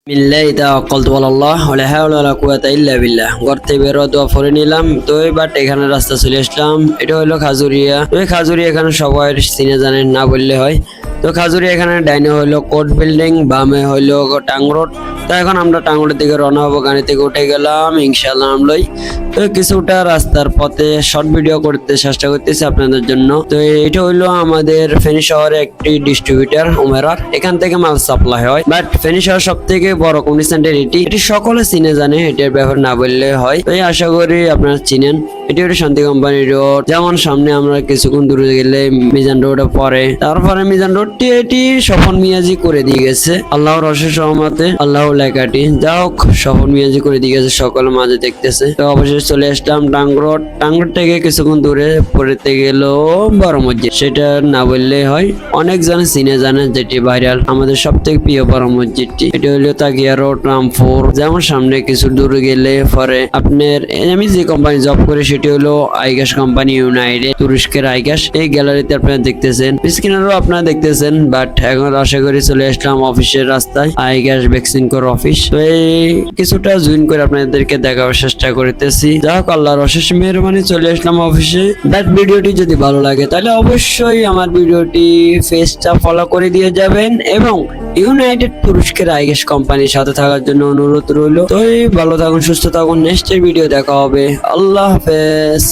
মিল্লাই তাওয়াক্কালতু আলাল্লাহ ওয়া লা হাওলা ওয়া লা কুওয়াতা ইল্লা বিল্লাহ। ঘর থেকে বের হওয়া দোয়া পড়ে নিলাম। তো এবার এখানে রাস্তা চলে আসলাম। এটা হলো খাজুরিয়া। তো এই খাজুরিয়া এখানে সবাই চিনে জানেন না বললে হয়। তো খাজুরিয়া এখানে ডাইনে হইলো কোর্ট বিল্ডিং, বামে হইলো টাং রোড। তো এখন আমরা টাং রোডের দিকে রওনা হবো। গাড়ি থেকে উঠে গেলাম ইনশাআল্লাহ আমলই। তো কিছুটা রাস্তার পথে শর্ট ভিডিও করতে চেষ্টা করতেছি আপনাদের জন্য। তো এটা হইলো আমাদের ফেনী শহরে একটি ডিস্ট্রিবিউটর উমেরার। এখান থেকে মাল সাপ্লাই হয়, বাট ফেনী শহর সব থেকে বড় কমিউনিটি সেন্টার এটি সকলে চিনে জানে, এটার ব্যাপার না বললে হয়। তো আশা করি আপনারা চিনেন। এটি হলো শান্তি কোম্পানি রোড। যেমন সামনে আমরা কিছুক্ষণ দূরে গেলে মিজান রোড পরে, তারপরে মিজান রোডটি এটি স্বপন মিয়াজি করে দিয়ে গেছে। আল্লাহর অশেষ রহমতে, আল্লাহ লেখাটি যা হোক স্বপন মিয়াজি করে দিয়ে গেছে, সকলের মাঝে দেখতেছে। তো অবশেষে চলে আসলাম টাং রোড। টাং রোড থেকে কিছুক্ষণ দূরে পড়তে গেল বড় মসজিদ, সেটা না বললে হয়। অনেক জন চিনে জানে, যেটি ভাইরাল, আমাদের সব থেকে প্রিয় বড় মসজিদটি। এটি হলো তাকিয়া রোড রামপুর। যেমন সামনে কিছু দূরে গেলে পরে আপনার, আমি যে কোম্পানি জব করি সেটি হলো আইগ্যাস কোম্পানি ইউনাইটেড, তুরস্কের আইগ্যাস। এই গ্যালারিতে আপনারা দেখতেছেন, স্ক্রিনেরও আপনারা দেখতেছেন। বাট এখন আশা করি চলে আসলাম অফিসের রাস্তায়, আইগ্যাস ভ্যাকসিন কর অফিস। তো এই কিছুটা জুইন করে আপনাদেরকে দেখার চেষ্টা করতেছি। যা হোক আল্লাহর অশেষ মেহরবানি চলে আসলাম অফিসে। বাট ভিডিওটি যদি ভালো লাগে তাহলে অবশ্যই আমার ভিডিওটি পেজটা ফলো করে দিয়ে যাবেন এবং ইউনাইটেড তুরস্কের আইগ্যাস কোম্পানির সাথে থাকার জন্য অনুরোধ রইল। তো ভালো থাকুন, সুস্থ থাকুন। নেক্সট ভিডিও দেখা হবে। আল্লাহ হাফেজ।